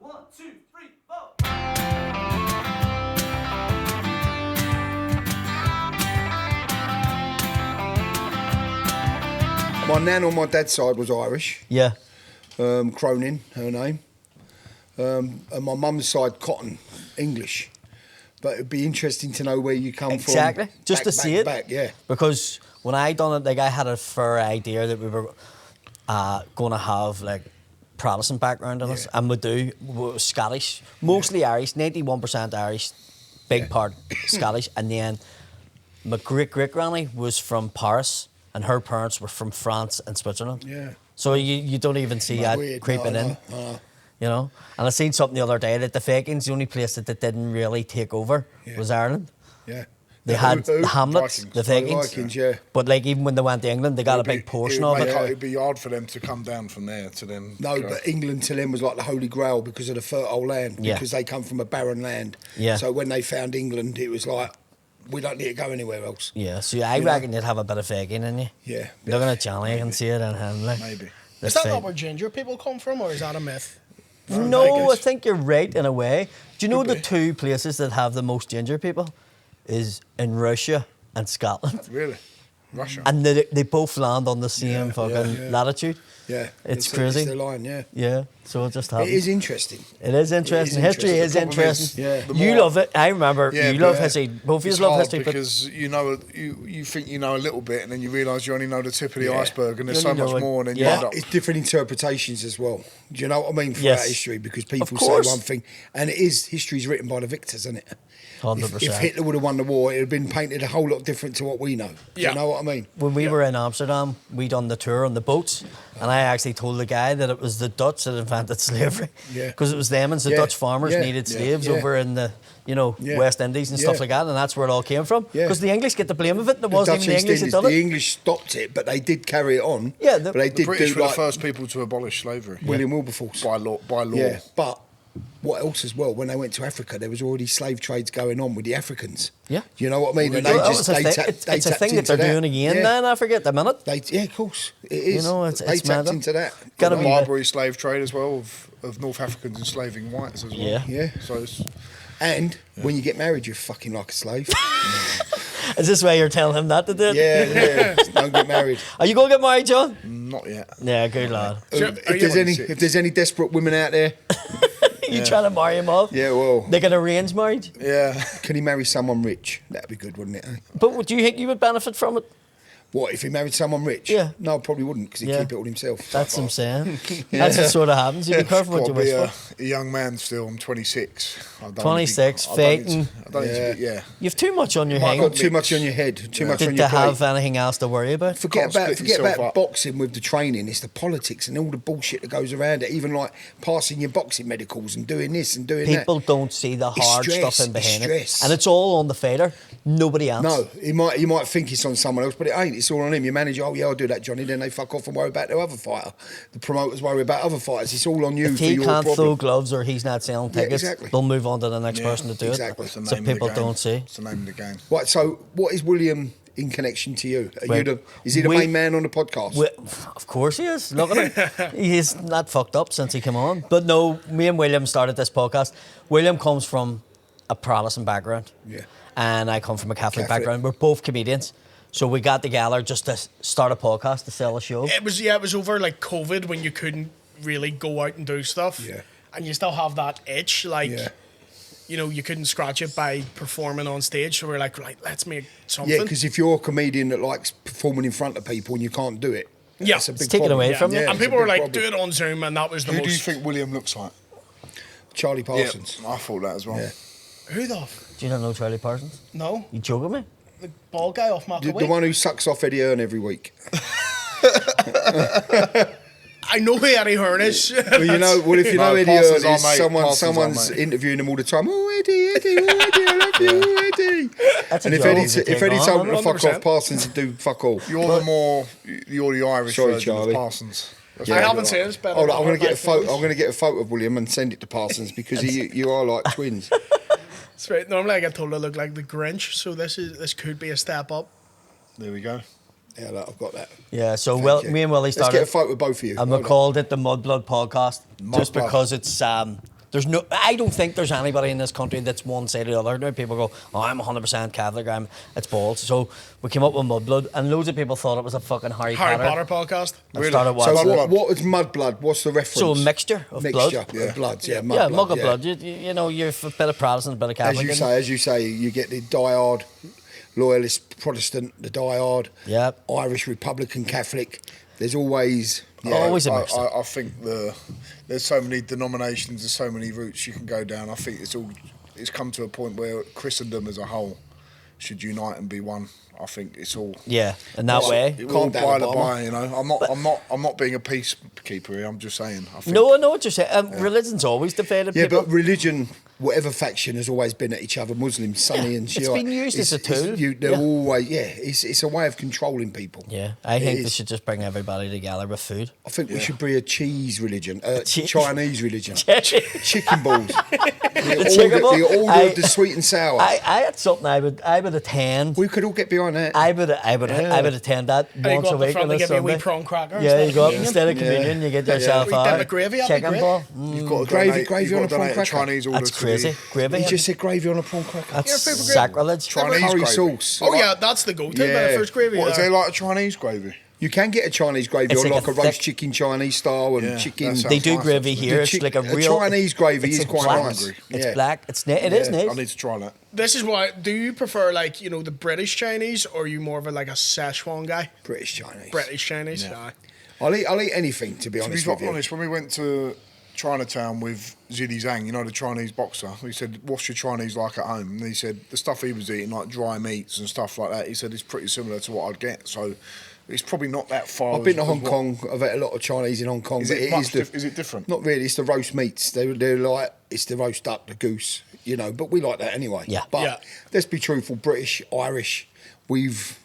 1, 2, 3, 4. My nan on my dad's side was Irish. Yeah. Cronin, her name. And my mum's side, Cotton, English. But it'd be interesting to know where you come from. Exactly. Just to see it. Back, yeah. Because when I done it, like I had a fair idea that we were going to have like Protestant background in us, and we were Scottish, mostly Irish, 91% Irish, big part Scottish, and then my great-great-granny was from Paris, and her parents were from France and Switzerland. Yeah. So you don't even see that weird. creeping in. You know? And I seen something the other day that the Vikings, the only place that they didn't really take over was Ireland. Yeah. They had Who? the Hamlets, Vikings. the Vikings. Vikings, yeah. But like even when they went to England, they got a big portion of it. It'd be hard for them to come down from there to then. No, but England to them was like the Holy Grail because of the fertile land, Yeah. because they come from a barren land. Yeah. So when they found England, it was like, we don't need to go anywhere else. Yeah, so I reckon you'd have a bit of Viking in you. Yeah. Looking at Johnny, I can see it in him. Like, Maybe. this Is that thing. not where ginger people come from, or is that a myth? No, I think you're right in a way. Do you know Could the be. two places that have the most ginger people is in Russia and Scotland? Really? Russia. And they both land on the same fucking latitude. Yeah. It's crazy. It's their line, yeah. Yeah, so it just happens. It is interesting. It is interesting. History is The problem is, interesting. yeah. the You more- love it. I remember Yeah, you love but history. Both of you It's love hard history. But because you think you know a little bit, and then you realise you only know the tip of the Yeah. iceberg, and there's You so only know much it- more, and then yeah. you end up. It's different interpretations as well. Do you know what I mean? Throughout Yes. history, because people Of say course. one thing, and it is history's written by the victors, isn't it? 100%. If Hitler would have won the war, it would have been painted a whole lot different to what we know. Do Yeah. you know what I mean? when we were in Amsterdam, we done the tour on the boats, and I actually told the guy that it was the Dutch that invented slavery. Yeah. Because it was them, and the Yeah. Dutch farmers Yeah. needed Yeah. slaves Yeah. over in the, Yeah. West Indies and stuff Yeah. like that, and that's where it all came from. Yeah. Because the English get the blame of it, and it The wasn't Dutch even the East English that Indies, done the it. English stopped it, but they did carry it on. Yeah, but they The did British do were like the first people to abolish slavery. William Wilberforce. By law. Yeah, but what else as well? When they went to Africa, there was already slave trades going on with the Africans. Yeah. You know what I mean? And Well, they that just was a they thing. tapped It's a they tapped thing that into they're doing again Yeah. now in Africa at the minute. Yeah, of course, it is. You know, it's they tapped mad. into that. Gotta The be- Barbary slave trade as well of North Africans enslaving whites as well. Yeah. Yeah. So it's, And when you get married, you're fucking like a slave. Is this why you're telling him that to do it? yeah. Don't get married. Are you going to get married, John? not yet. Yeah, good lad. If there's any desperate women out there, You trying to marry him off? yeah, well, They get arranged marriage? Yeah. can he marry someone rich? That'd be good, wouldn't it? Eh? But do you think you would benefit from it? What, if he married someone rich? Yeah. No, I probably wouldn't, because he'd Yeah. keep it all himself. That's what I'm saying. That's what sort of happens. You be careful what Got you to wish be for. a young man still. I'm 26. I don't 26, need to- I don't need fighting. to- I don't need to be, yeah. You've too much on your You've hands. got too much on your head, too much on Did your they plate. have anything else to worry about? Forget Can't split about yourself up. boxing with the training. It's the politics and all the bullshit that goes around it. Even like passing your boxing medicals and doing this and doing People that. don't see the It's hard stress, stuff in it's behind it. stress. And it's all on the fighter, nobody else. No, he might think it's on someone else, but it ain't. It's all on him. Your manager, oh yeah, I'll do that, Johnny. Then they fuck off and worry about the other fighter. The promoters worry about other fighters. It's all on you If for he your can't problem. throw gloves or he's not selling Yeah, tickets, exactly. they'll move on to the next person to do exactly. That's the it. name So of the people game. don't see. It's the name of the game. Right, so what is William in connection to you? Right. Is he the main man on the podcast? Of course he is. Look at him. He's not fucked up since he came on. But no, me and William started this podcast. William comes from a Protestant background. Yeah. And I come from a Catholic Catholic. background. We're both comedians. So we got together just to start a podcast to sell a show. It was over like COVID when you couldn't really go out and do stuff. Yeah. And you still have that itch, like Yeah. you couldn't scratch it by performing on stage. So we're like, right, let's make something. Yeah, because if you're a comedian that likes performing in front of people and you can't do it, Yeah. that's a big It's taken problem. away from you. Yeah, and it's a people were big like, problem. do it on Zoom, and that was the Who most. do you think William looks like? Charlie Parsons. Yeah, I thought that as well. Yeah. Who the? Do you not know Charlie Parsons? No, You joking me? the bald guy off The McAway. one who sucks off Eddie Hearn every week. I know who Eddie Hearn is. Well, if you know No, Eddie Parsons Hearn, our is mate, Parsons our someone's mate. interviewing him all the time. Oh, Eddie, oh, Eddie, I love you, Eddie. That's a And if job Eddie, to if take Eddie on, told him to fuck 100%. off, Parsons would do fuck all. You're the Irish Sorry, version Charlie. of Parsons. That's I what haven't you're seen like. it. It's better Hold on, than I'm going to get a Hard photo. Life I'm going to get a photo of William and send it to Parsons because you are like twins. That's right. Normally I get told I look like the Grinch, so this could be a step up. There we go. Yeah, look, I've got that. Yeah, so you. me and Willie Let's started. get a photo of both of you. And we Hold on. called it the Mudblood podcast just Mudblood. because it's the I don't think there's anybody in this country that's one side or the other. Now people go, oh, I'm 100% Catholic, it's balls. So we came up with Mudblood, and loads of people thought it was a fucking Harry Potter podcast. And started So watching what is Mudblood? What's the reference? So a mixture of blood. Of bloods, yeah. Yeah, Mudblood, mug of blood. You know, you're a bit of Protestant, a bit of Catholic. As you say, you get the diehard loyalist Protestant, the diehard Irish Republican Catholic. There's always always a mixture. I think there's so many denominations, there's so many routes you can go down. I think it's come to a point where Christendom as a whole should unite and be one. I think it's all in that way. It all by the by, you know. I'm not being a peacekeeper here. I'm just saying. I think, No, I know what you're saying. Religion's always divided people. But religion, whatever faction, has always been at each other. Muslims, Sunni and Shia. It's been used as a tool. They're always it's a way of controlling people. Yeah, I think they should just bring everybody together with food. I think we should be a cheese religion, Chinese religion. Chicken balls. The order of the sweet and sour. I had something I would attend. We could all get behind that. I would attend that once a week on a give you a wee Sunday. prawn cracker. Yeah, you go up instead of communion, you get yourself Dip a of gravy, chicken ball. You've got to gravy on a prawn cracker. Chinese order. That's crazy. Gravy. You just said gravy on a prawn cracker. That's sacrilege. Chinese curry gravy. sauce. Oh yeah, that's the go-to. Yeah. First gravy. What is there like a Chinese gravy? You can get a Chinese gravy It's on like like a a roast thick- chicken Chinese style and Yeah, chicken. that They sounds do nice, gravy actually. here. The It's chi- like a a real Chinese gravy it's is a quite black. nice. It's Yeah. black. It is nice. I need to try that. This is why. Do you prefer the British Chinese, or are you more of a Szechuan guy? British Chinese. British Chinese. Yeah. I'll eat anything, to be To honest be with you. honest, when we went to Chinatown with Ziddy Zhang, you know, the Chinese boxer, we said, what's your Chinese like at home? And he said the stuff he was eating, like dry meats and stuff like that, he said it's pretty similar to what I'd get. So it's probably not that far. I've been to Hong Kong. I've had a lot of Chinese in Hong Kong. Is but is it different? Not really. It's the roast meats. They're like, it's the roast duck, the goose, you know. But we like that anyway. Yeah. But let's be truthful. British, Irish, we've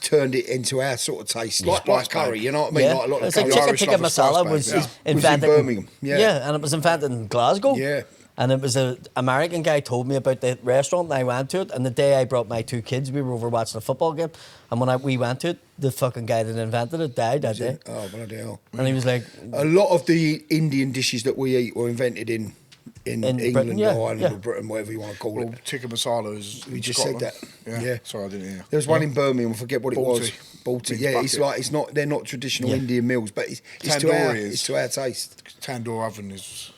turned it into our sort of taste, like curry. You know what I mean? Yeah. Like a lot of It's like curry. chicken Irish tikka love a spice masala bag, was yeah. invented in Birmingham, yeah. and it was invented in Glasgow. Yeah. And it was an American guy told me about the restaurant, and I went to it. And the day I brought my two kids, we were over watching a football game. And when we went to it, the fucking guy that invented it died that day. Oh, bloody hell. And he was like, A lot of the Indian dishes that we eat were invented in England Britain, yeah, or Ireland yeah. or Britain, whatever you want to call Well, it. tikka masala is We in just Scotland. said that. Yeah. Sorry, I didn't hear. There was one in Birmingham, I forget what it was. Balti. Balti. Yeah, Means bucket. they're not traditional Yeah. Indian meals, but it's to Tandoori is. it's to our taste. Tandoor oven is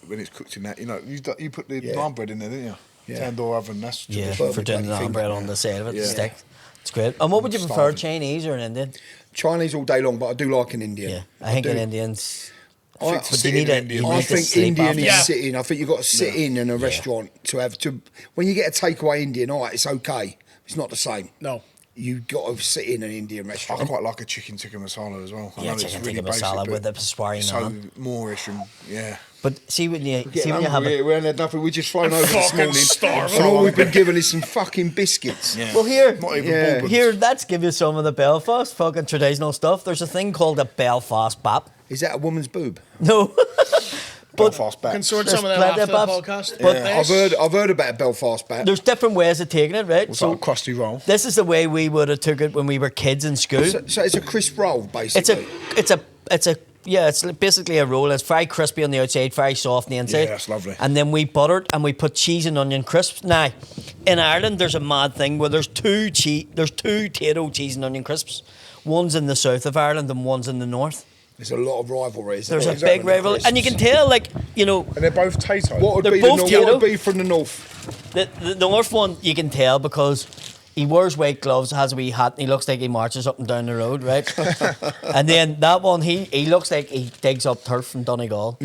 when it's cooked in that. You know, you put the Yeah. naan bread in there, didn't you? Yeah. Tandoor oven. That's yeah, traditional. for doing the bloody naan thing. bread on the side of it, the Yeah. stick. It's great. And what would you prefer, Starving. Chinese or an Indian? Chinese all day long, but I do like an Indian. Yeah, I think do. an Indian's. I think I- to But sit you need in a- Indian, you I need to think sleep Indian after. is Yeah. sitting. I think you've got to sit in a restaurant to when you get a takeaway Indian, all right, it's okay. It's not the same. No. You've got to sit in an Indian I restaurant. quite like a chicken tikka masala as well. I Yeah, know it's chicken really tikka basic, masala but with the paswari it's naan. so Moorish and yeah. But see when you Getting have hungry it. here. We ain't had nothing. We just flown over this fucking morning, starving. and all we've been given is some fucking biscuits. Yeah. Well, here, Not even Yeah. bourbons. here, let's give you some of the Belfast fucking traditional stuff. There's a thing called a Belfast Bap. Is that a woman's boob? No, Belfast Can back. sort There's some of that plenty after of the Baps. podcast. But I've heard about a Belfast bat. there's different ways of taking it, right? It's like a crusty roll. This is the way we would have took it when we were kids in school. So it's a crisp roll, basically. It's basically a roll. It's very crispy on the outside, very soft on the inside. Yeah, that's lovely. And then we butter it and we put cheese and onion crisps. Now, in Ireland, there's a mad thing where there's two Tato cheese and onion crisps. One's in the south of Ireland and one's in the north. There's a lot of rivalry. isn't There's there? a big rivalry, and you can tell, And they're both Tato. What would They're be the both north? Tato. What would be from the north? the north one you can tell because he wears white gloves, has a wee hat, and he looks like he marches up and down the road, right? And then that one, he looks like he digs up turf from Donegal,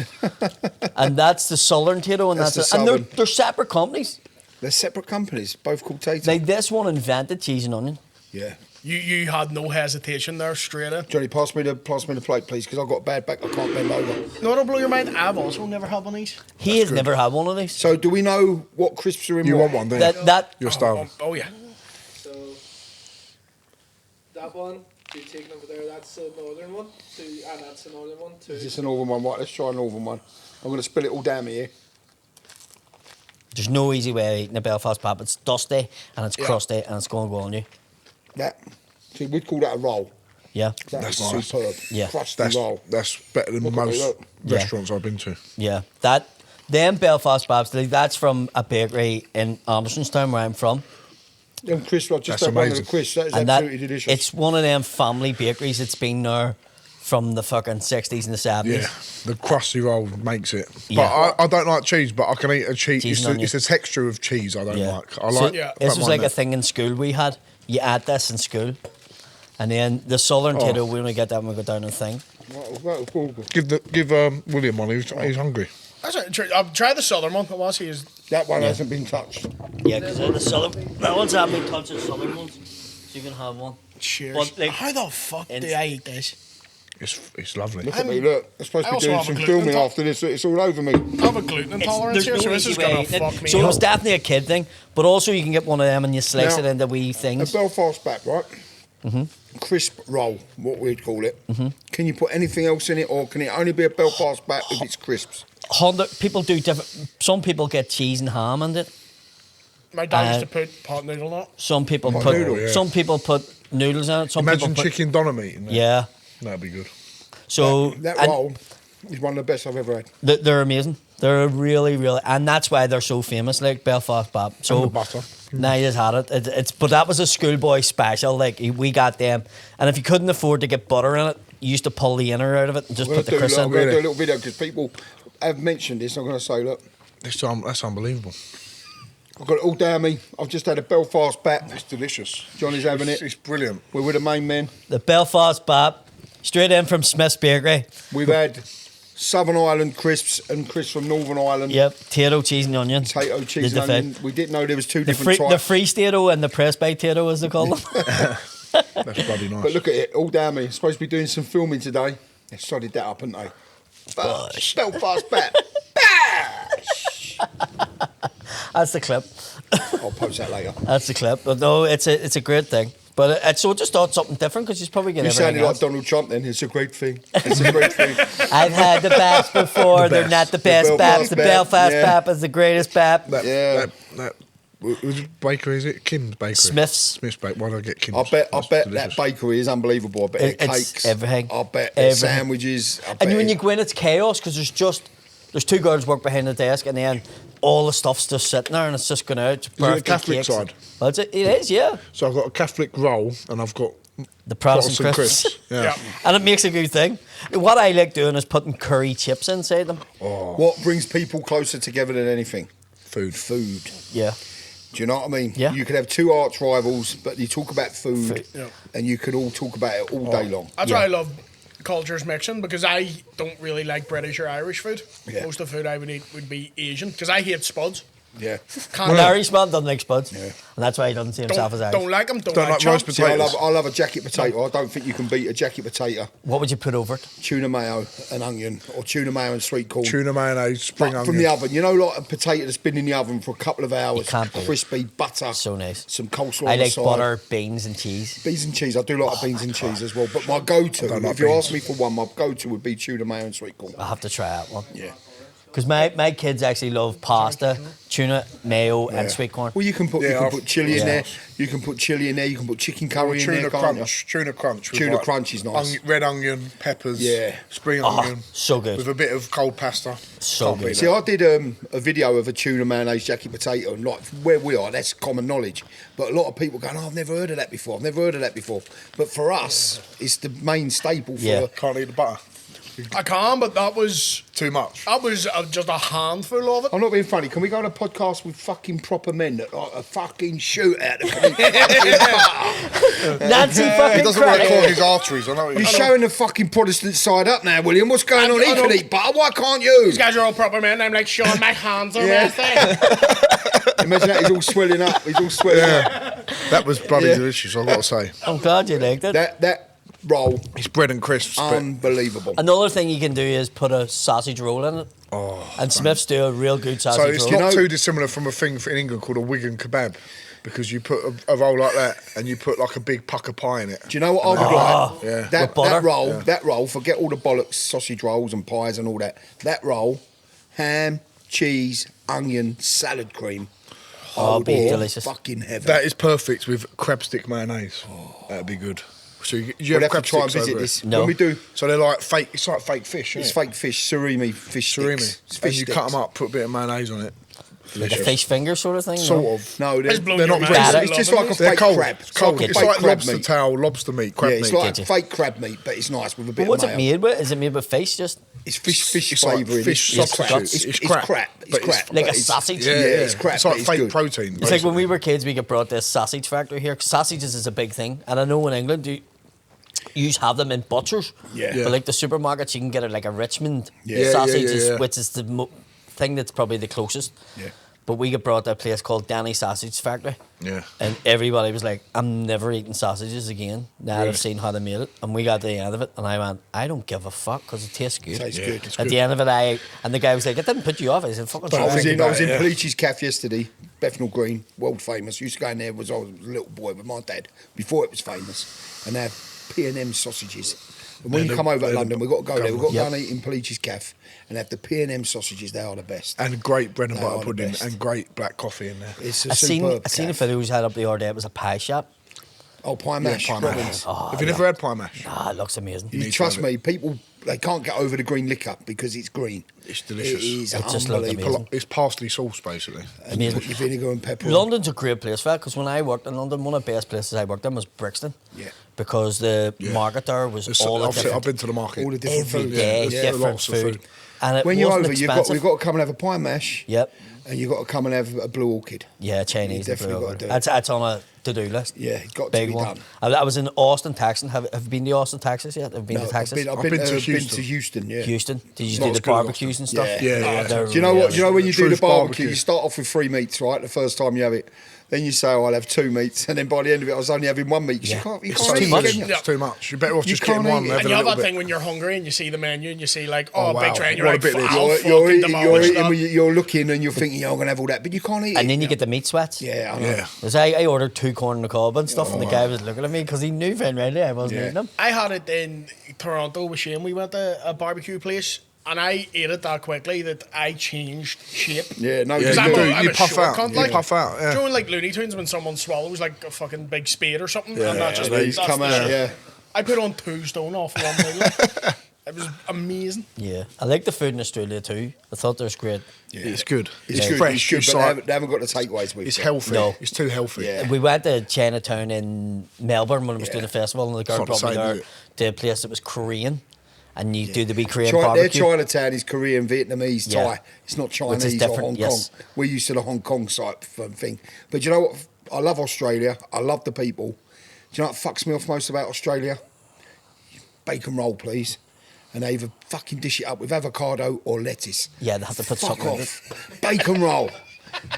and that's the southern Tato, and That's that's the it. And southern. they're separate companies. They're separate companies, both called Tato. Like this one invented cheese and onion. Yeah. You had no hesitation there, straight in. Johnny, pass me the plate, please, because I've got a bad back. I can't bend over. No, don't blow your mind. I've also never had one of these. He has never had one of these. So, do we know what crisps are in You what? want one, don't you? That You're starving. Oh yeah. So that one you're taking over there, that's the northern one. And that's the northern one too. Is this a northern one? Right, let's try a northern one. I'm going to spill it all down here. there's no easy way of eating a Belfast pap. It's dusty and it's crusty and it's going to go on you. That. See, we'd call that a roll. Yeah, That's That's nice. superb. Yeah. Crusty That's roll. better than Look at most it, look. Yeah. restaurants I've been to. yeah. Them Belfast Baps, like, that's from a bakery in Andersonstown, where I'm from. Them crisps, I just That's had one of amazing. the crisps. That is And absolutely delicious. it's one of them family bakeries that's been there from the fucking 60s and the 70s. Yeah, the crusty roll makes it. Yeah. But I don't like cheese, but I can eat a cheese. Cheese It's and the, it's the texture of cheese I don't like. I So like. Yeah. this don't was mind like a that. thing in school we had. You add this in school. And then the southern tato, we only get that when we go down the thing. Give William one. He's hungry. I'll try the southern one. What was he? That one hasn't been touched. Yeah, because the southern, that one's had me touch the southern ones. So you can have one. Cheers. But, like, How the fuck do I eat this? It's lovely. Look at me, look. I'm supposed I to be also doing have a some gluten filming top. after this. It's all over me. I have a gluten intolerance here, so this is going to fuck me So it was up. definitely a kid thing, but also you can get one of them and you slice Now, it into wee A things. Belfast Bap, right? Crisp roll, what we'd call it. Can you put anything else in it, or can it only be a Belfast Bap if it's crisps? People do different. Some people get cheese and ham in it. My dad used to put pot noodle on it. Some people Pot put. noodle, yeah. Some people put noodles in it. Some Imagine people put. chicken doner meat in there. Yeah. That'd be good. So That and roll is one of the best I've ever had. they're amazing. They're really, really, and that's why they're so famous. Like Belfast Bap. So the butter. now you just had it. It's but that was a schoolboy special. Like we got them, and if you couldn't afford to get butter in it, you used to pull the inner out of it and just I'm put the crisp I'm in. going to do a little video because people have mentioned this. I'm going to say, look, That's unbelievable. I've got it all down me. I've just had a Belfast Bap. It's delicious. Johnny's having it. It's brilliant. We're with the main men. The Belfast Bap, straight in from Smith's Bakery. We've had Southern Ireland crisps and crisps from Northern Ireland. Yep, potato, cheese and onion. Potato, cheese, Did and the onion. fit. We didn't know there was two The different free types. tato and the press baked tato, as they call them. That's bloody nice. But look at it, all down me. Supposed to be doing some filming today. They studied that up, haven't they? Bosh. Belfast Bap. That's the clip. I'll post that later. That's the clip. But no, it's a great thing. But so I just thought something different because she's probably getting You sounded everything like else. Donald Trump then. It's a great thing. It's a great thing. I've had the Baps before. They're best. not the best The Baps. Belfast The Bap, Belfast yeah. Bap is the greatest Bap. Yeah. That was bakery, is it? Kim's Bakery. Smith's. Smith's Bakery. Why do I get Kim's? I bet That's that delicious. bakery is unbelievable. I bet their It's cakes. everything. I bet their Everything. sandwiches. I bet And when you it- go in, it's chaos because there's two girls work behind the desk, and then all the stuff's just sitting there, and it's just going out. it a Birthday Catholic cakes. side? Well, it is, yeah. So I've got a Catholic roll and I've got The Protestant crisps. crisps. Yeah. Yeah. And it makes a good thing. What I like doing is putting curry chips inside them. What brings people closer together than anything? Food. Food. Yeah. Do you know what I mean? Yeah. You could have two arch rivals, but you talk about food, Yeah. and you could all talk about it all day long. That's Yeah. why I love cultures mixing, because I don't really like British or Irish food. Yeah. Most of the food I would eat would be Asian, because I hate spuds. Yeah. Can't An Irish man doesn't like spuds. Yeah. And that's why he doesn't see himself as Irish. don't like them. Don't Don't like like roast chunks. See, I potatoes. love a jacket potato. I don't think you can beat a jacket potato, What would you put over it? tuna mayo and onion, or tuna mayo and sweet corn. Tuna mayonnaise, spring But onion. from the oven, you know, like a potato that's been in the oven for a couple of hours, can't beat it. crispy butter, So nice. some coleslaw. I on the like side. butter, beans, and cheese. Beans and cheese. I do like beans and cheese as well. But my go-to, don't like if you beans. ask me for one, my go-to would be tuna mayo and sweet corn. I'll have to try that one. Yeah. Because my kids actually love pasta, tuna, mayo, and sweet corn. Well, you can put Yeah, chili in yeah. there. You can put chili in there. You can put chicken curry in Tuna there, can't crunch. Tuna crunch. with Tuna crunch is nice. Red onion, peppers. Yeah. Spring onion. so good. With a bit of cold pasta. So Can't beat good. you? See, I did a video of a tuna mayonnaise jacket potato, and like where we are, that's common knowledge. But a lot of people going, "Oh, I've never heard of that before. I've never heard of that before." But for us, it's the main staple for. Yeah. Can't eat the butter. I can, but that was Too much. just a handful of it. I'm not being funny. Can we go on a podcast with fucking proper men that like a fucking shootout? That can eat butter? Nancy He fucking doesn't want to Craig. clog his arteries. I know. You're showing the fucking Protestant side up now, William. What's going on? He I can know. eat butter. Why can't you? These guys are all proper men. I'm like, Sean, my hands are Yeah. messy. Imagine that. He's all swelling up. He's all swelling up. That was bloody Yeah. delicious, I've got to say. I'm glad you liked it. That roll, It's bread and crisps. but unbelievable. Another thing you can do is put a sausage roll in it. And Smiths do a real good so sausage it's roll. not too dissimilar from a thing in England called a Wigan kebab. Because you put a roll like that and you put like a big pucker pie in it. Do you know what I would like? Yeah. With That butter? roll, forget all the bollocks, sausage rolls and pies and all that. That roll, ham, cheese, onion, salad cream. Oh, would be be delicious. Fucking heaven. That is perfect with crab stick mayonnaise. That'd be good. So you We'll have have to crab try and sticks visit over this. it? No. When we do, So they're like fake. It's like fake fish. it's Isn't it? fake fish, surimi fish Surimi. sticks. It's And fish you sticks. cut them up, put a bit of mayonnaise on it. Like a fish finger sort of thing. Sort no? of. No, It's blowing They're your not mind. really. it's just like a They're fake cold. crab. It's cold. like It's fake like crab lobster meat. tail, lobster meat, crab Yeah, it's meat. like Get you. fake crab meat, but it's nice with a bit But what's of it mayo. made with? Is it made with fish? Just It's fish It's like flavouring. fish It's substitute. crap. It's It's crap. crap. It's But it's crap. like but a it's- sausage. Yeah, it's crap. It's like but fake good. protein. It's like when we were kids, we get brought this sausage factory here. Sausages is a big thing, and I know in England you have them in butchers. Yeah. But like the supermarkets, you can get it like a Richmond Yeah. sausage, Yeah. which is the thing that's probably the closest. Yeah. But we get brought to a place called Danny Sausage Factory. Yeah. And everybody was like, I'm never eating sausages again. Now that I've seen how they made it. And we got to the end of it, and I went, I don't give a fuck because it tastes good. Tastes good. It's At the end of it, and the guy was like, it didn't put you off. I said, fucking I was try. in Pelich's Cafe yesterday, Bethnal Green, world famous. Used to go in there was I was a little boy with my dad before it was famous, and they have P&M sausages. And when you come over to London, we've got to go there. We've got to go and eat in Pelich's Cafe and have the P&M sausages. They are the best. And great bread and They are butter the pudding best. and great black coffee in there. It's a I seen superb a video we had up the other day. It was a pie shop. Oh, pie mash. pie Robbins. mash. Have you never had pie mash? Ah, it looks amazing. You need to trust have me, people, they can't get over the green liquor because it's green. It's delicious. It is It just looked unbelievable. amazing. It's parsley sauce, basically. And you Amazing. put your vinegar and pepper on. London's a great place for that because when I worked in London, one of the best places I worked in was Brixton. Yeah. Because the Yeah. market there was It's- all the I've different, been to the market. All the different every foods. day, Yeah, different lots of food. food. And it When you're wasn't over, expensive. we've got to come and have a pie mash. Yep. And you've got to come and have a blue orchid. Yeah, Chinese. You definitely and blue gotta do it. orchid. That's on a to-do list. Yeah, it's got to Big be one. done. I was in Austin, Texas. Have you been to Austin, Texas yet? Have you been to Texas? I've been been to to Houston. Houston, yeah. Houston. Did you Not do as the good as barbecues Austin. and stuff? Yeah. Yeah. they're Do you know what? Do you know when you do the Truth barbecue, barbecue. you start off with 3 meats, right? The first time you have it, then you say, "Oh, I'll have 2 meats," and then by the end of it, I was only having 1 meat. 'Cause Yeah. you can't, you It's can't too eat, much. can you? It's too much. You're better off You just getting can't one eat and it. And having you a have little that bit. thing when you're hungry and you see the menu and you see like, Oh, oh, wow. big train, you're What a like, bit this. I'll You're fucking eating, demolish that. you're looking and you're thinking, "Yeah, I'm gonna have all that," but you can't eat it. And then you get the meat sweats. Yeah, I know. Yeah. Because I ordered 2 corn on the cob and stuff, and the guy was looking at me because he knew very readily I wasn't Yeah. eating them. I had it in Toronto with Shane. We went to a barbecue place and I ate it that quickly that I changed shape. Yeah, no, Yeah, you I'm you do. a- do. I'm You a puff short out. cunt, You like. puff out. Yeah. Do you know in, like Looney Tunes when someone swallows like a fucking big spade or something? and that just These that's come the out, shit. yeah. I put on 2 stone off 1 meal. It was amazing. Yeah. I like the food in Australia too. I thought it was great. It's good. It's good, fresh. it's good, but like- they haven't got the takeaways with it's it. healthy. No. It's too healthy. Yeah. We went to Chinatown in Melbourne when I was doing a festival, and the girl not the brought me same, there is it? to a place that was Korean, and you do the wee Korean Their barbecue. Chinatown is Korean, Vietnamese, Yeah. Thai. It's not Which is Chinese or different, Hong yes. Kong. We're used to the Hong Kong type thing. But you know what? I love Australia. I love the people. Do you know what fucks me off most about Australia? Bacon roll, please. And they either fucking dish it up with avocado or lettuce. Yeah, they have to put Fuck something in it. off. Bacon roll.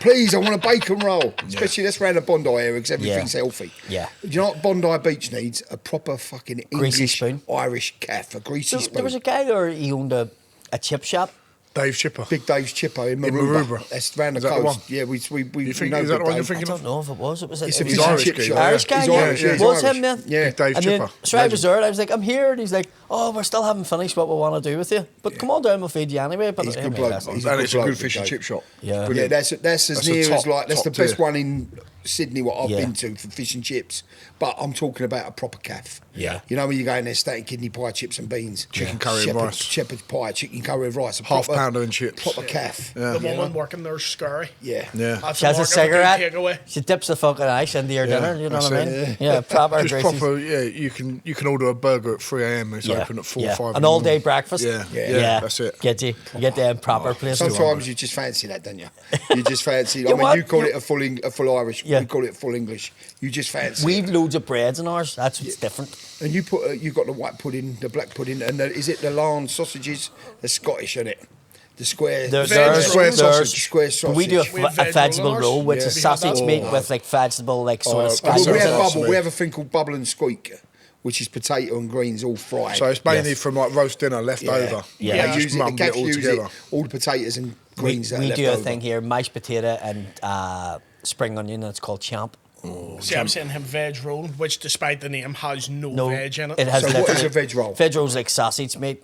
Please, I want a bacon roll. Especially that's around the Bondi area because everything's healthy. Yeah. Do you know what Bondi Beach needs? A proper fucking Greasy English spoon. Irish calf, a greasy spoon. There was a guy there, he owned a chip shop. Dave Chipper. Big Dave's Chipper in In Maroubra. Maroubra. That's round the Is that the coast. one? Yeah, we You think, know is that Big the one you're Dave. I thinking don't of? know if it was. It was It's a it fish was and Irish chip guy, shop. yeah. Irish guy, He's yeah. Irish, yeah, he's Was Irish. him then? Yeah. Big Dave And Chipper. then, so I was there and I was like, I'm here. And he's like, oh, we're still haven't finished what we want to do with you. But come on down, we'll feed you anyway. But He's a good anyway, bloke. that's- He's And it's a bloke, good fish and Dave. chip shop. Yeah. Yeah, Brilliant. that's as That's a near as top- like that's the top best tier. one in Sydney what I've Yeah. been to for fish and chips. But I'm talking about a proper calf. Yeah. You know when you go in there, steak and kidney pie, chips and beans, Chicken curry and shepherd, rice. shepherd's pie, chicken curry and rice, a Half proper- pounder and chips. proper calf. The woman working there's scary. Yeah. Yeah. That's She has a market for good cigarette. takeaway. She dips the fucking ice into your dinner. You know that's what I it. mean? Yeah, proper Just greasy. proper, yeah. You can order a burger at 3 a.m. It's Yeah, open at 4 yeah. 5. An all day breakfast. Yeah, Yeah. yeah, that's it. Get you get them proper places. Sometimes you just fancy that, don't you? You just fancy. I You mean, what? you call it a full Irish. Yeah. We call it full English. You just fancy. We've loads of breads in ours. That's what's different. And you put you got the white pudding, the black pudding, and is it the Larn sausages? The Scottish, isn't it? The square. There's Square sausage. Square But we do sausage. We have a veg vegetable roll in roll, ours. which Yeah. is We have sausage that. meat with like vegetable, like sort of Well, spices. we have in it. bubble. We have a thing called bubble and squeak, which is potato and greens all fried. So it's mainly Yes. from like roast dinner left over. Yeah. They Just use it. The mumble gaff all use it. together. All the potatoes and We, greens. that are we left do a over. thing here, mashed potato and spring onion, and it's called champ. See, I'm saying him veg roll, which despite the name has no, No, veg in it. it has So what literally- is a veg roll? Veg roll's like sausage meat.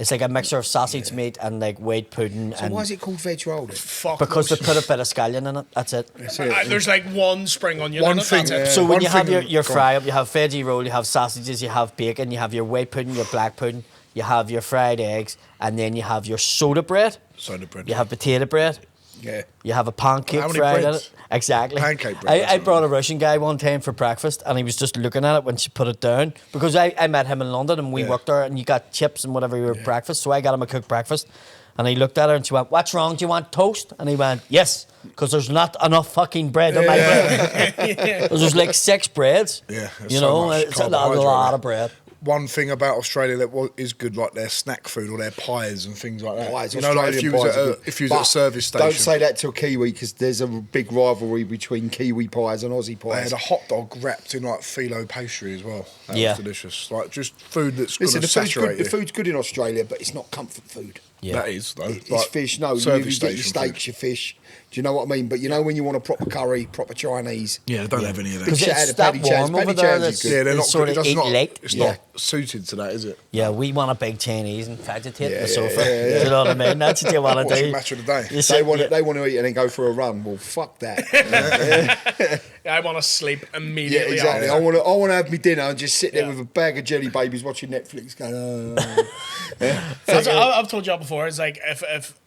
It's like a mixture of sausage meat and like white pudding. So and why is it called veg roll then? Fuck because they knows. put a bit of scallion in it. That's it. There's like one spring onion One in it, thing, that's it. So when one you have thing- your go on. fry up, you have veggie roll, you have sausages, you have bacon, you have your white pudding, your black pudding, you have your fried eggs, and then you have your soda bread. Soda bread. You have potato bread. Yeah. You have a pancake How many fried in breads? it. Exactly. Pancake bread, I that's brought a Russian guy one time for breakfast, and he was just looking at it when she put it down because I met him in London and we worked there, and you got chips and whatever your breakfast. So I got him a cooked breakfast, and he looked at her and she went, "What's wrong? Do you want toast?" And he went, "Yes, because there's not enough fucking bread on my bread." There's like 6 breads. Yeah, there's you so know, much it's a carbohydrate lot there. of bread. One thing about Australia that is good, like their snack food or their pies and things like that. Pies, you know, like if you was at Australian a, pies are if you was good. at a service station. Don't say that to a Kiwi because there's a big rivalry between Kiwi pies and Aussie They had pies. a hot dog wrapped in like phyllo pastry as well. That Yeah. was delicious. Like just food that's going Listen, to the food's, saturate good, you. the food's good in Australia, but it's not comfort food. Yeah. That is though. It's like fish. No, you service get your station steaks, your fish. Do you know what I mean? But you know when you want a proper curry, proper Chinese. food. Yeah, they don't have any of that. Big Because shout out it's to that Paddy Chaz. warm over Paddy there Chaz that's is good. Yeah, they're it's not sort good. of It's eat not. late. It's Yeah. not suited to that, is it? Yeah, we want a big Chinese and vegetate Yeah, the yeah, sofa. yeah, yeah. Do you know what I mean? That's what you want to What's do. your match of the day? You They sit- want to eat and then go for a run. Well, fuck that. I want to sleep Yeah, immediately exactly. after. I want to have my dinner and just sit there Yeah. with a bag of jelly babies watching Netflix, going. I've told you all before. It's like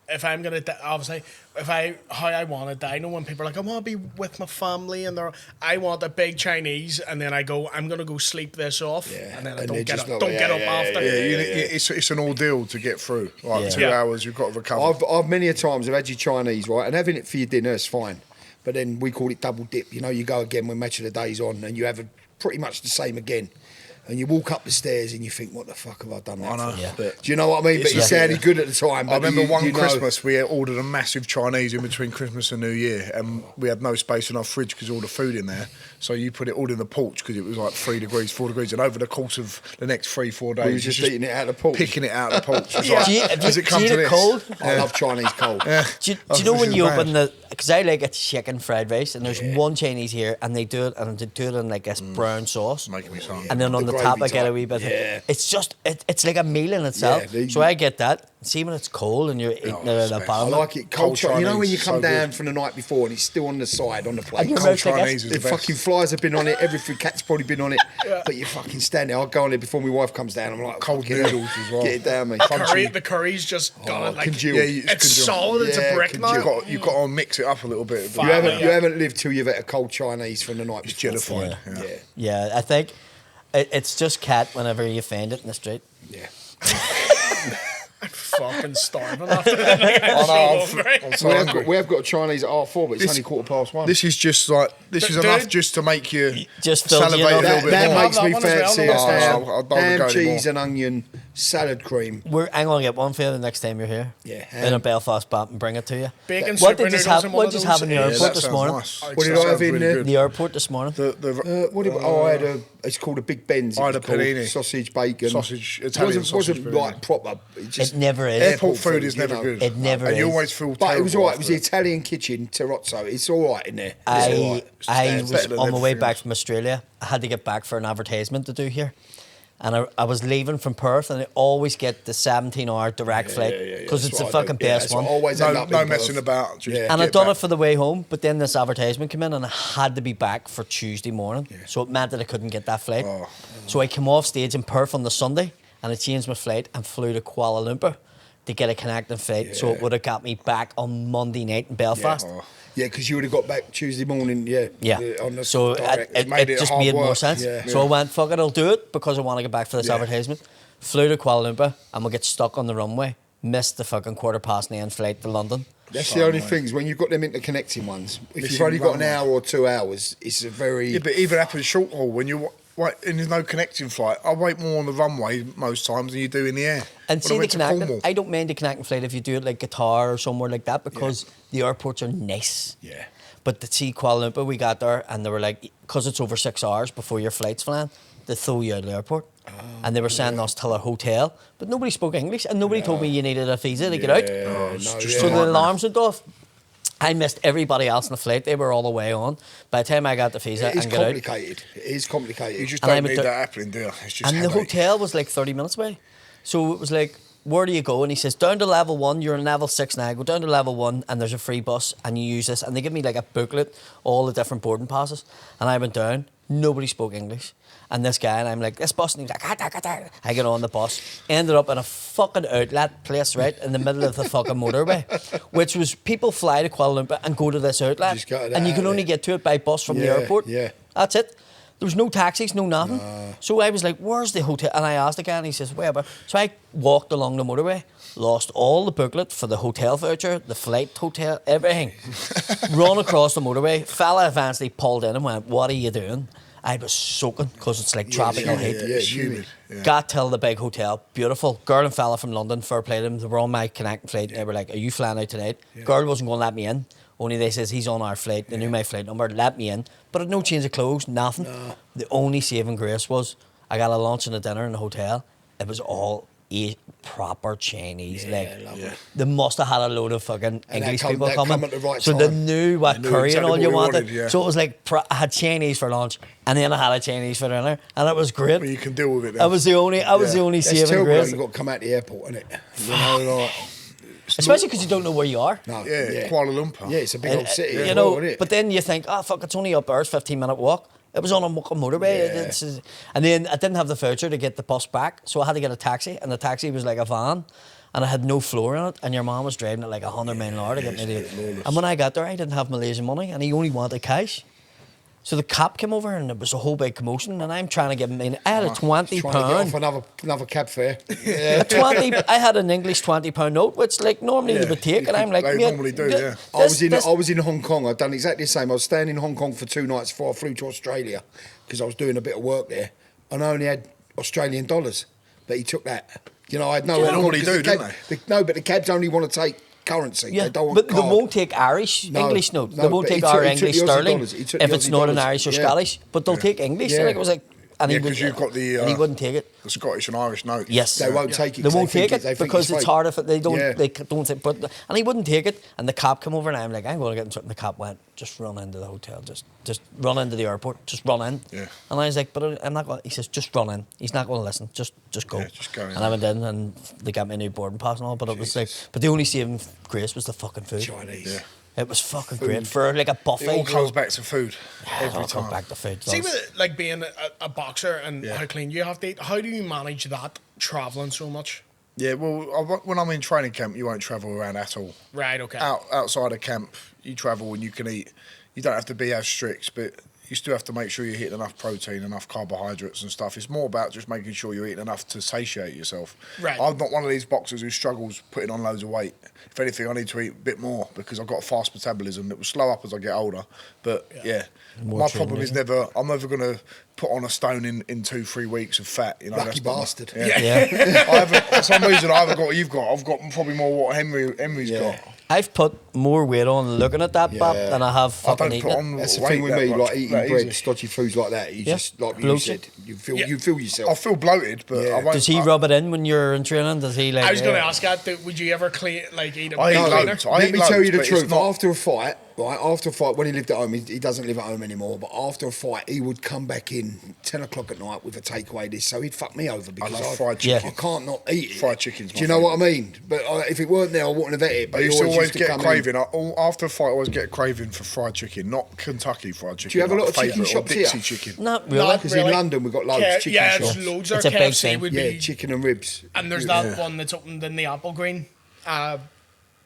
if I'm gonna obviously how I want to die. You know when people are like I want to be with my family and I want a big Chinese and then I go I'm gonna go sleep this off Yeah, and then I and don't they're get just up not- get up yeah, after. It's an ordeal to get through. Like Yeah. 2 Yeah. hours, you've got to recover. I've many a times I've had your Chinese, right, and having it for your dinner is fine, but then we call it double dip. You know, you go again when match of the day's on, and you have pretty much the same again. And you walk up the stairs and you think, what the fuck have I done that I know. for? Yeah. But Do you know what I mean? But It's it like- sounded good at the time. I But remember you one know- Christmas we ordered a massive Chinese in between Christmas and New Year, and we had no space in our fridge because all the food in there. So you put it all in the porch because it was like 3 degrees, 4 degrees, and over the course of the next 3-4 days, We was just eating it out of the porch. picking it out of the porch. It was Do like, you, has it come do you to eat it this? cold? I love Chinese cold. Do you Oh, know this when is you bad. open the? Because I like a chicken fried rice, and there's one Chinese here, and they do it in like this brown sauce, Making me sound. and then on The the top I gravy get a type. wee bit. Yeah. It's just it's like a meal in itself. Yeah, so I get that. See when it's cold and you're eating it at the respect. I bottom. like it cold. Cold You know when you Chinese, come so down good. from the night before and it's still on the side on the plate. your Cold mouth like Chinese is The the best. fucking flies have been on it. Every cat's probably been on it. But you fucking stand there. I'll go on there before my wife comes down. I'm like, Cold fucking hell, noodles as well. Get it down, me. The curry's just done it like congealed. Yeah, you- it's congealed. solid. It's a Yeah, brick congealed. now. You've got to mix it up a little bit. Fuck. You haven't Yeah. lived till you've had a cold Chinese from the night It's before. jellified. Yeah. Yeah, I think it's just cat whenever you find it in the street. Yeah. Fucking starving after that. Like, I'm so hungry. I'm so We hungry. have got a Chinese at R4, but it's This- only 1:15. This is just like this is Dude, enough just to make you Just fills you salivate a enough. little that bit that more. makes That me one as well, fancy no? us down. I'd rather Ham, go cheese anymore. and onion, salad cream. I'm gonna get one for you the next time you're here. Yeah, In a Belfast Bap and bring it to you. Bacon What super did you noodles have? in What one did of you have those. in the Yeah, airport that this sounds morning? nice. What did That I have sounds in really there? good. The airport this morning. It's called a Big Ben's. I It had was a called panini. sausage, bacon. Sausage, It Italian wasn't sausage like panini. proper. It just It never is. Airport food food, is you never know. good. It never and you is. always feel But it was terrible alright. It was after the Italian kitchen, terrazzo. It's all right in there. It's all I right. was better than on my way everything back else. from Australia. I had to get back for an advertisement to do here. And I was leaving from Perth, and I always get the 17-hour direct flight because That's it's the what I do. fucking Yeah, best that's what one. I always end No, up no in messing Perth. about. Just Yeah. And get I'd done back. it for the way home, but then this advertisement came in and I had to be back for Tuesday morning. So it meant that I couldn't get that flight. Oh. So I came off stage in Perth on the Sunday and I changed my flight and flew to Kuala Lumpur to get a connecting flight. So it would have got me back on Monday night in Belfast. Oh. Yeah, because you would have got back Tuesday morning. Yeah. Yeah. On the So direct. it made it just hard made more work. sense. Yeah. So I went, fuck it, I'll do it because I want to get back for this Yeah. advertisement. Flew to Kuala Lumpur and we'll get stuck on the runway. Missed the fucking 9:15 flight to London. That's So the only annoying. things when you've got them interconnecting ones. If Listen, you've only got an runway. hour or 2 hours, it's a very. Yeah, but even happens short haul when you wait and there's no connecting flight. I wait more on the runway most times than you do in the air. And When see I the went to connecting, Cornwall. I don't mind the connecting flight if you do it like Qatar or somewhere like that because the airports are nice. Yeah. But to see Kuala Lumpur, we got there and they were like, because it's over 6 hours before your flight's flying, they throw you out of the airport. And they were sending us to our hotel, but nobody spoke English and nobody told me you needed a visa to get out. no, just So a the nightmare. alarms went off. I missed everybody else on the flight. They were all the way on. By the time I got the visa It is and got out, complicated. It is complicated. You just And don't I'm a need di- that happening, do you? It's just and the headache. hotel was like 30 minutes away. So it was like, where do you go? And he says, down to level 1, you're in level 6 now. Go down to level 1 and there's a free bus and you use this. And they give me like a booklet, all the different boarding passes. And I went down, nobody spoke English. And this guy, and I'm like, this bus, and he's like, I get on the bus. Ended up in a fucking outlet place right in the middle of the fucking motorway, which was people fly to Kuala Lumpur and go to this outlet. Just go to And you that can only outlet. get to it by bus from the airport. Yeah. That's it. There was no taxis, no nothing. So I was like, where's the hotel? And I asked the guy and he says, wherever. So I walked along the motorway, lost all the booklet for the hotel voucher, the flight hotel, everything. Run across the motorway. Fella eventually pulled in and went, what are you doing? I was soaking because it's like tropical heat. Yeah, it's humid. Yeah. Got till the big hotel. Beautiful. Girl and fella from London, fair play to them. They were on my connecting flight. They were like, are you flying out tonight? Girl wasn't going to let me in. Only they says he's on our flight. They knew my flight number. Let me in. But I had no change of clothes, nothing. No. The only saving grace was I got a lunch and a dinner in the hotel. It was all proper Chinese. They must have had a load of fucking English people coming. At the right so time. they knew what They knew curry and exactly all you what we wanted. wanted, So it was like I had Chinese for lunch and then I had a Chinese for dinner and it was great. Well, you can deal with it. Then. I was the only That's saving terrible. grace. You've got to come out the airport, isn't it? You know, like, Especially because you don't know where you are. no, Kuala Lumpur. Yeah, it's a big old city. You as know, well, isn't it? but then you think, oh fuck, it's only up there, it's 15-minute walk. It was on a motorway. And then I didn't have the voucher to get the bus back, so I had to get a taxi, and the taxi was like a van, and it had no floor in it, and your mom was driving at like 100 miles an hour to get me to. And when I got there, I didn't have Malaysian money, and he only wanted cash. So the cop came over, and it was a whole big commotion, and I'm trying to give him. I had a £20. Trying to get off another cab fare. A 20. I had an English £20 note, which like normally they would take, and I'm like, They mate, normally do, yeah. I was in Hong Kong. I'd done exactly the same. I was staying in Hong Kong for 2 nights before I flew to Australia because I was doing a bit of work there, and I only had Australian dollars. But he took that. You know, I had no. They normally do, don't they? No, but the cabs only want to take currency. Yeah, They don't want but they card. won't take Irish English note. They won't but take he our took English the Aussie sterling dollars. He took if the it's Aussie Northern dollars. Irish or Yeah. Scottish. But they'll take English. Yeah. So like, it was like, and he because you've got the. and he wouldn't take it. The Scottish and Irish notes. Yes, They won't take it. They 'cause won't think take they it think because it's it's fake. hard if they don't. Yeah. They don't say. But and he wouldn't take it. And the cop came over and I'm like, I'm going to get in trouble. And the cop went, just run into the hotel. Just run into the airport. Just run in. Yeah. And I was like, but I'm not going. He says, just run in. He's not going to listen. Just go. Yeah, just go in. And I went in and they got me a new boarding pass and all. But it was like, but the only saving grace was the fucking food. Chinese. Yeah. It was fucking great for like a buffet. It all comes back to food It every all comes time. back to food. See, does. with like being a boxer and Yeah. how clean you have to eat, how do you manage that traveling so much? Yeah, well, when I'm in training camp, you won't travel around at all. Right, okay. Outside of camp, you travel and you can eat. You don't have to be as strict, but you still have to make sure you're hitting enough protein, enough carbohydrates and stuff. It's more about just making sure you're eating enough to satiate yourself. Right. I'm not one of these boxers who struggles putting on loads of weight. If anything, I need to eat a bit more because I've got a fast metabolism that will slow up as I get older. But yeah, my problem is I'm never going to put on a stone in 2-3 weeks of fat. You know, Lucky that's not my- bastard. Yeah. Yeah. I haven't, for some reason, I haven't got what you've got. I've got probably more what Henry's got. I've put more weight on looking at that Bap than I have I fucking don't eating put it. on That's the weight thing with that me, much, like eating that bread, easy. stodgy foods like that. You Yeah. just like you Bloated. said, you feel Yeah. you feel I yourself. feel bloated, but I won't. Does he rub it in when you're in training? Does he like? I was going to ask that. Would you ever clean, like, eat a I eat big cleaner? loads. I Let eat me tell loads, you the but it's truth. not- After a fight, right? After a fight, when he lived at home, he doesn't live at home anymore. But after a fight, he would come back in 10 o'clock at night with a takeaway dish. So he'd fuck me over because love fried Yeah. chicken. I can't not eat it. Fried chicken's my Do you know what I favourite. mean? But if it weren't there, I wouldn't have ate it. But I he used to always to get a come in. craving. After a fight, I always get a craving for fried chicken, not Kentucky fried chicken. Do you have a lot of chicken favourite, or shops Dixie here? chicken. Not really. Not Because really. in London, we've got loads of chicken yeah, shops. there's loads. It's Our a big KFC thing. would Yeah, be, chicken and ribs. and there's that one that's opened in the Apple Green.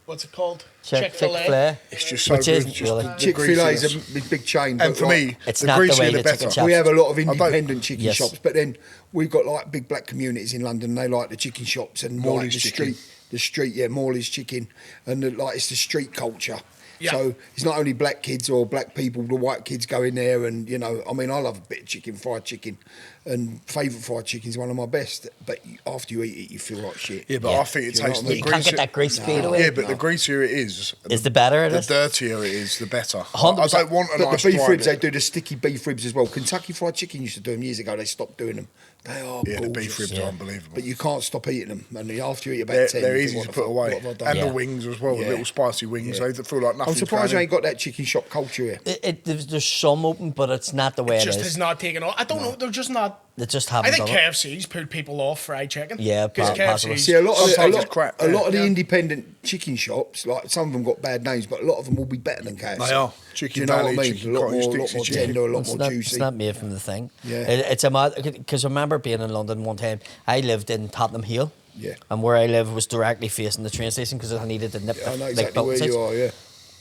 What's it called? Chick-fil-A. It's just so Which good. isn't just really. the Chick-fil-A is greasiness. a big chain. And but for like, me, It's the not the way greasier the the chicken better. chops- we have a lot of don't- independent chicken Yes. shops, but then we've got like big black communities in London. They like the chicken shops and like Morley's the chicken. street, yeah, Morley's chicken, and like it's the street culture. Yeah. So it's not only black kids or black people, the white kids go in there, and you know, I mean, I love a bit of chicken, fried chicken, and favourite fried chicken is one of my best. But after you eat it, you feel like shit. Yeah, but Yeah. I think it Do you know tastes what I the mean? You can't get that grease fade away. Yeah, but the greasier it is the better it the is. dirtier it is, the better. I 100%. don't want a But nice the beef dry ribs, bit. they do the sticky beef ribs as well. Kentucky Fried Chicken used to do them years ago. They stopped doing them. They are Yeah, the gorgeous. beef ribs Yeah. are unbelievable. But you can't stop eating them. And after you eat about They're, 10, they're you think, easy what to the put fuck- away. what have I done? And Yeah. the wings as well, the Yeah. little spicy wings. Yeah. They feel like nothing. I'm surprised you ain't got that chicken shop culture here. There's some open, but it's not the way it Just is. is not taking on. I don't know. They're just not they just I haven't think done it. KFC's put people off fried chicken. Yeah, because possibly. KFC's See, a lot Sometimes of it's crap, a lot of the yeah. independent chicken shops, like some of them got bad names, but a lot of them will be better than KFC. They are. Do Chicken you know Valley, what I mean? chicken A lot cottage, more Dixie chicken. tender, a lot It's more not, juicy. it's not made from the thing. Yeah. It's a mad, because I remember being in London one time. I lived in Tottenham Hill. Yeah. And where I live was directly facing the train station because I needed to nip I know the exactly building where sites. you are. Yeah.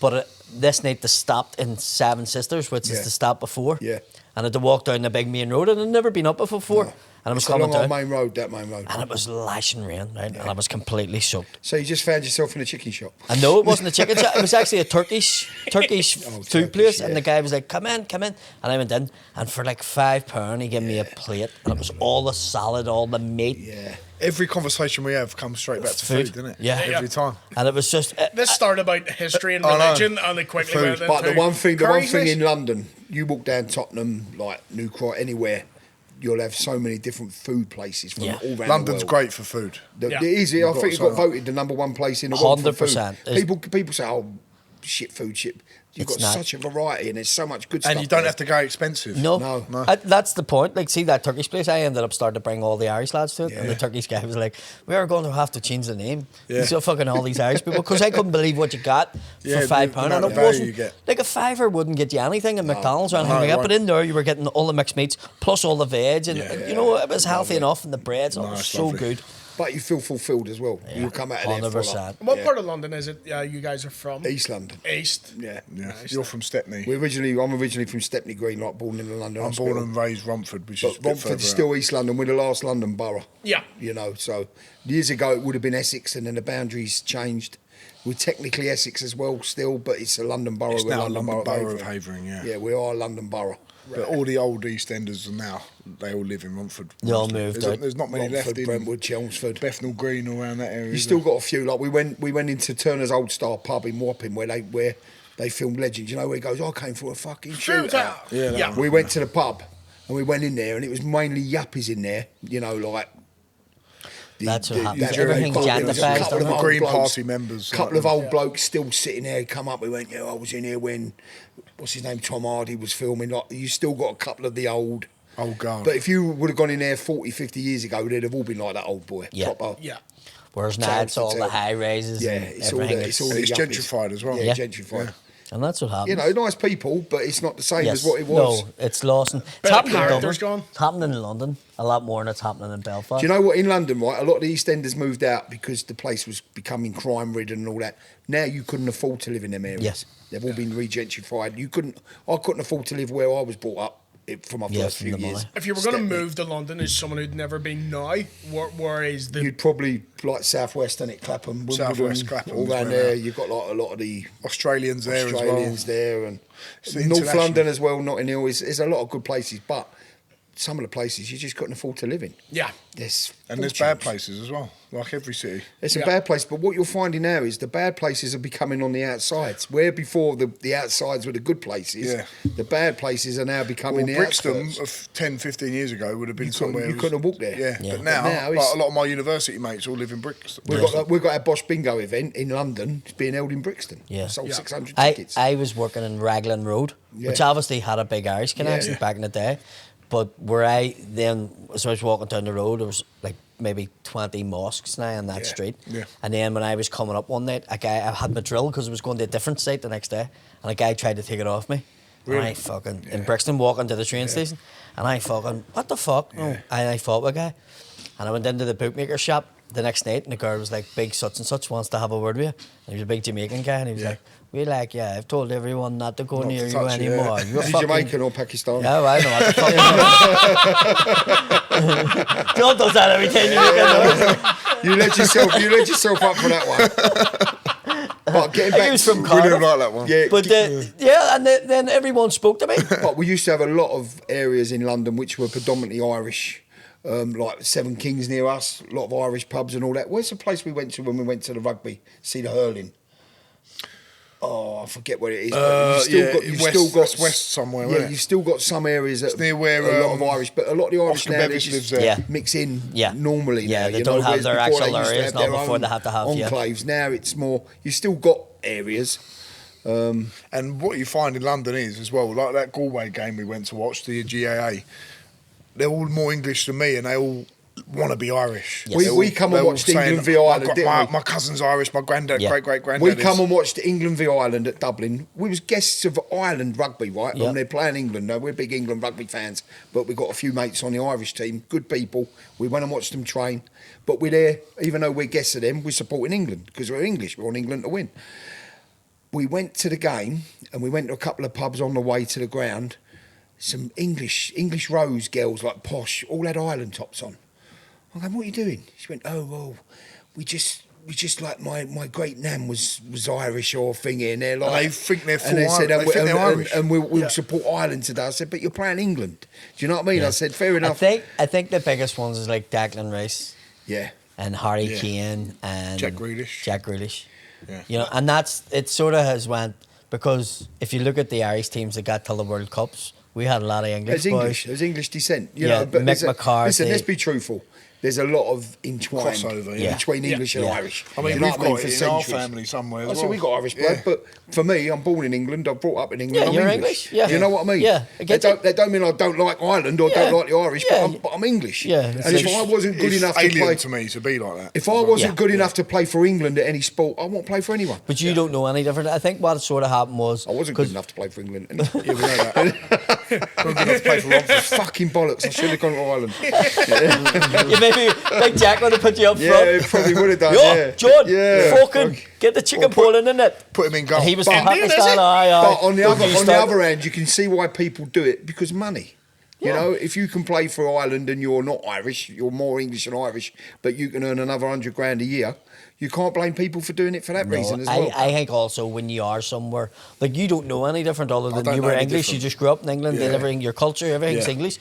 But this night they stopped in Seven Sisters, which Yeah. is the stop before. Yeah. And I had to walk down the big main road, and I'd never been up it before. No. And I was It's a coming long old down, main road, that main road. and it was lashing rain, right? And I was completely soaked. So you just found yourself in a chicken shop. And no, it wasn't a chicken shop. It was actually a Turkish Oh, food Turkish, place. yeah. And the guy was like, come in. And I went in, and for like £5, he gave me a plate, and it was all the salad, all the meat. Yeah. Every conversation we have comes straight back to food, doesn't it? Yeah. Every time. And it was just... This started about history and I know. religion, and they quickly Food. went into But the one thing curries, in London, you walk down Tottenham, like New Cross, anywhere, you'll have so many different food places from Yeah. all around London's the world. great for food. Yeah. It is. I You've think it got got so- voted the #1 place in the world for food. 100%. People say, "Oh, shit, food, shit." You've It's got not. such a variety, and there's so much good stuff. And you don't there. have to go expensive. No, No. That's the point. Like, see that Turkish place, I ended up starting to bring all the Irish lads to it, and Yeah. the Turkish guy was like, "We are going to have to change the name." Yeah. So fucking all these Irish people, because I couldn't believe what you got Yeah, for the £5, amount and of it value wasn't you get. like a fiver wouldn't get you anything in McDonald's or anything No, like it that. But won't. in there, you were getting all the mixed meats plus all the veg, and, and, you know, it was healthy enough, and the breads, it was it's so lovely. good. But you feel fulfilled as well. You come out of there 100%. full What up. part of London is it you guys are from? East London. East. Yeah. Yeah. Nice. You're from Stepney. I'm originally from Stepney Green, like born in the London I'm hospital. born and raised Romford, which is a But bit Romford further is out. still East London. We're the last London borough. Yeah. You know, so years ago it would have been Essex, and then the boundaries changed. We're technically Essex as well still, but it's a London borough. It's We're now London London Borough of Havering. Havering, yeah. Yeah, we are London borough. But all the old East Enders are now, they all live in Romford. They all mostly. moved there's, out. there's not many Romford, left in Brentwood, Chelmsford. Bethnal Green or around that area. You is still there? got a few. Like we went into Turner's Old Star pub in Wapping where they filmed Legends. You know where he goes, I came for a fucking shootout. Yeah, that Yeah. one. We went to the pub and we went in there and it was mainly yuppies in there. You know, like. That's what happens. that- Everything there was a gentrifies, couple of doesn't it? old Green blokes- Party members, couple like of them. old blokes still sitting there. Come up. We went, I was in here when, what's his name, Tom Hardy was filming. Like, you still got a couple of the old. Old guard. But if you would have gone in there 40, 50 years ago, they'd have all been like that old boy. Yeah. Proper. Yeah. Whereas now Sounds it's all to the tell. high rises Yeah, and it's all everything. the, it's all And the it's yuppies. gentrified as well. Yeah, Yeah. gentrified. And that's what happens. You know, nice people, but it's not the same Yes. as what it was. No, it's lost. It's Bit of happening in Dublin. characters gone. It's happening in London a lot more than it's happening in Belfast. Do you know what? In London, right, a lot of the East Enders moved out because the place was becoming crime-ridden and all that. Now you couldn't afford to live in them areas. Yes. They've all been re-gentrified. I couldn't afford to live where I was brought up for my Yeah, first from few the years. money. If you were going to Stepney. move to London as someone who'd never been now, where is the You'd probably like Southwest and it Clapham, Wimbledon, Southwest, Clapham, all around where there. now. You've got like a lot of the Australians there Australians as well. there, and It's the North international. London as well. Notting Hill is a lot of good places, but some of the places you just couldn't afford to live in. yeah. There's And there's bad fortunes. places as well, like every city. It's Yeah. a bad place, but what you're finding now is the bad places are becoming on the outsides. Where before the outsides were the good places, Yeah. the bad places are now becoming Well, the Brixton outskirts. of 10, 15 years ago would have been You couldn't- somewhere. you couldn't have walked there. Yeah, Yeah. but now, But now like, it's- a lot of my university mates all live in Brixton. We've got our Bosh Bingo event in London. It's being held in Brixton. Yeah. Sold Yeah. 600 I tickets. was working in Raglan Road, which Yeah. obviously had a big Irish connection Yeah. back in the day. But where I was walking down the road, there was like maybe 20 mosques now on that Yeah. street. Yeah. And then when I was coming up one night, I had my drill because I was going to a different site the next day, and a guy tried to take it off me. And I fucking, in Brixton, walking to the train station, and I fucking, what the fuck? Oh, and I fought with a guy. And I went into the bookmaker shop the next night, and the girl was like, big such and such wants to have a word with you. And he was a big Jamaican guy, and he was like, we like, yeah, I've told everyone not to go Not near to you touch you, anymore. yeah. You're Is he fucking... Jamaican or Pakistani? Yeah, well, I know what the fuck. John does that every time you make a noise. You led yourself up for that one. But getting I back was to from We didn't Cardiff. like that one. yeah, But yeah, and then everyone spoke to me. but we used to have a lot of areas in London which were predominantly Irish, like Seven Kings near us, a lot of Irish pubs and all that. Where's the place we went to when we went to the rugby? See the hurling. Oh, I forget where it is. But you've still got that's west somewhere, Yeah, isn't it? you've still got some areas that near where, a lot of Irish, but a lot of the Irish Oscar now they Bevis just lives there. Yeah. mix in Yeah. normally. Yeah, now, they you don't know, have whereas their before actual they used to areas, have not their before own they have to have, yeah. enclaves. Now it's more. You still got areas. And what you find in London is, as well, like that Galway game we went to watch, the GAA, they're all more English than me, and they all want to be Irish. Yes. We come and watched England v Ireland, didn't we? My cousin's Irish, my granddad, Yeah. great-great-granddad We come and watched England v Ireland at Dublin. We was guests of Ireland rugby, right? Yeah. And they're playing England. Now, we're big England rugby fans, but we've got a few mates on the Irish team, good people. We went and watched them train. But we're there, even though we're guests of them, we're supporting England because we're English. We want England to win. We went to the game and we went to a couple of pubs on the way to the ground. Some English Rose girls like Bosh all had Ireland tops on. I go, what are you doing? She went, oh, well, we just like my great nan was Irish or thingy, and they're like, And they think they're full and they said, Irish. They think they're Irish. and we'll support Ireland today. I said, but you're playing England. Do you know what I mean? I said, fair enough. I think the biggest ones is like Declan Rice Yeah. and Harry Yeah. Kane and Jack Grealish. Jack Grealish. Yeah. You know, and it sort of has went, because if you look at the Irish teams that got to the World Cups, we had a lot of English boys. There's English descent. You Yeah, know, but Mick McCarthy. listen, let's be truthful. There's a lot of entwined Crossover, yeah. between Yeah. English and Yeah. Irish. I mean, You know we've what I mean? got For it in our centuries. family somewhere as I well. said we got Irish blood, Yeah. but for me, I'm born in England. I'm brought up in England. Yeah, I'm you're English. English, yeah. Do you know what I mean? Yeah, I get that don't mean I don't like Ireland or Yeah. don't like the Irish, Yeah. but I'm English. Yeah. And It's if I wasn't good It's enough to alien play, to me to be like that. if I wasn't Yeah. good enough to play for England at any sport, I won't play for anyone. But you don't know any different. I think what sort of happened was I wasn't good enough to play for England. Yeah, we know that. Not good enough to play for Romford. Fucking bollocks! I should have gone to Ireland. you maybe Big Jack would have put you up Yeah, front. it probably would have done. Yo, yeah. John, yeah. fucking get the chicken put- ball in the net. Put him in goal. And he was But- from Indian, is Pakistan. it? Aye. But on the Would you start- other hand, you can see why people do it because money. You know, if you can play for Ireland and you're not Irish, you're more English than Irish, but you can earn another $100,000 a year. You can't blame people for doing it for that reason as well. I think also when you are somewhere, like you don't know any different other than don't you know were any English, you different. just grew up in England, then Yeah. everything, your culture, everything's Yeah. English.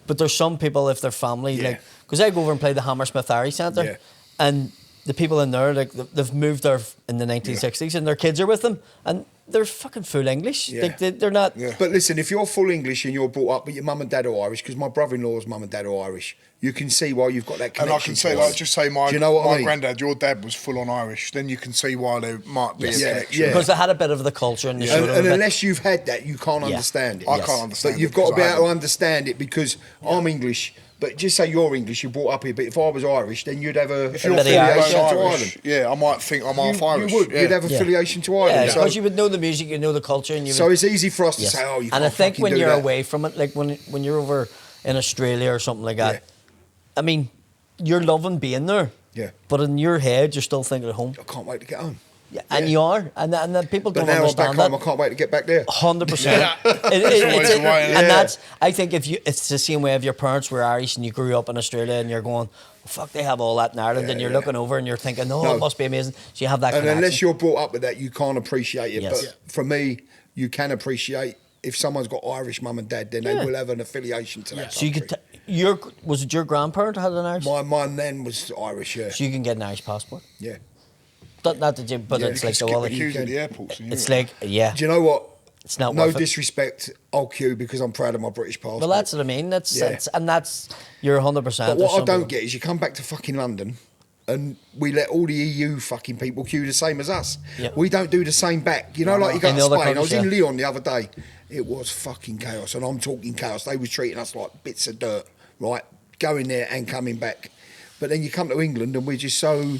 But there's some people, if their family, Yeah. like, because I go over and play the Hammersmith Irish Centre, Yeah. and the people in there, like, they've moved there in the 1960s, and their kids are with them, and they're fucking full English. Yeah. Like, they're not. Yeah. But listen, if you're full English and you're brought up, but your mum and dad are Irish, because my brother-in-law's mum and dad are Irish, you can see why you've got that And connection. I can say, to like, us. just say my Do you know what I my mean? granddad, your dad was full on Irish. Then you can see why there might be Yes. a Yeah, connection. yeah. Because they had a bit of the culture and the sort And, of and a bit- unless you've had that, you can't Yeah. understand it. I Yes. can't understand But you've it got to 'cause be I able to haven't. understand it because I'm English. But just say you're English, you're brought up here. But if I was Irish, then you'd have a If you're bit of affiliation Irish, to Irish, Ireland. yeah, I might think I'm half Irish. You would. Yeah. You'd have Yeah. affiliation to yeah, Ireland. so, because you would know the music, you know the culture, and you so would, it's easy for us to yes. say, oh, you can't And I think fucking when do you're that. away from it, like when you're over in Australia or something like that, Yeah. I mean, you're loving being there. Yeah. But in your head, you're still thinking of home. I can't wait to get home. Yeah, and you are, and the people But don't now I'm back understand home, that. I can't wait to get back there. 100%. Yeah. always the way, And yeah. that's, I think, it's the same way if your parents were Irish and you grew up in Australia and you're going, oh, fuck, they have all that in Ireland, Yeah, and you're yeah. looking over and you're thinking, no, No. it must be amazing. So you have that And connection. unless you're brought up with that, you can't appreciate it. Yes. But Yeah. for me, you can appreciate if someone's got Irish mum and dad, then they Yeah. will have an affiliation to that So you country. could, was it your grandparent had an Irish? My nan was Irish, yeah. So you can get an Irish passport. Yeah. Not that you, but Yeah, it's you like Skip the the other. queues at can. the airports. in It's Europe. like, yeah, Do you know what? it's not No worth it. disrespect, I'll queue because I'm proud of my British passport. Well, that's what I mean. That's, Yeah. that's you're 100%. But what I don't get is you come back to fucking London and we let all the EU fucking people queue the same as us. Yeah. We don't do the same back. You know, like you go In to the other Spain. I was countries, in yeah. Lyon the other day. It was fucking chaos. And I'm talking chaos. They was treating us like bits of dirt, right? Going there and coming back. But then you come to England and we're just so...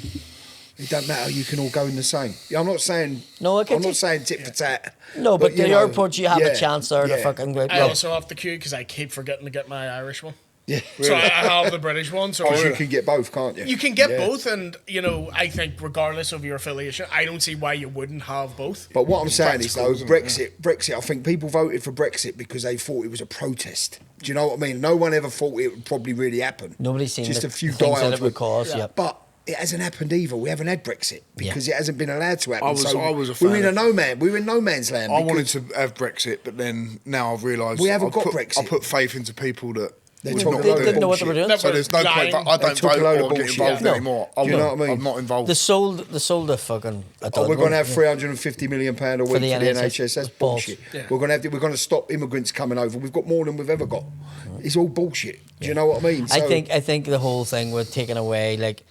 It don't matter. You can all go in the same. Yeah, I'm not saying... No, I get I'm you. not saying tit for tat. No, but you the know, airport, you have yeah, a chance there to yeah. fucking go. I also have the queue because I keep forgetting to get my Irish one. Yeah. So I have the British one. So Because you can get both, can't you? You can get Yeah. both, and you know, I think regardless of your affiliation, I don't see why you wouldn't have both. But what I'm saying is, though, practical, isn't it? Brexit, I think people voted for Brexit because they thought it was a protest. Do you know what I mean? No one ever thought it would probably really happen. Nobody's seen Just the a few things that diehards it would cause. Yeah. But it hasn't happened either. We haven't had Brexit because it hasn't been allowed to happen. I was a we were fan in of- we were in no man's land. I because wanted to have Brexit, but then now I've realised We haven't I've got put, Brexit. I put faith into people that They're would talking not They load do of didn't know what they bullshit. were doing. That So were there's no point. lying. I They don't talk a vote load or of get bullshit. involved No. anymore. Do you know what I mean? I'm not involved. They sold the fucking. Oh, we're going to have £350 million a week for the NHS. That's Balls. bullshit. Yeah. We're going to stop immigrants coming over. We've got more than we've ever got. It's all bullshit. Do you know what I mean? I So- think the whole thing with taking away, like,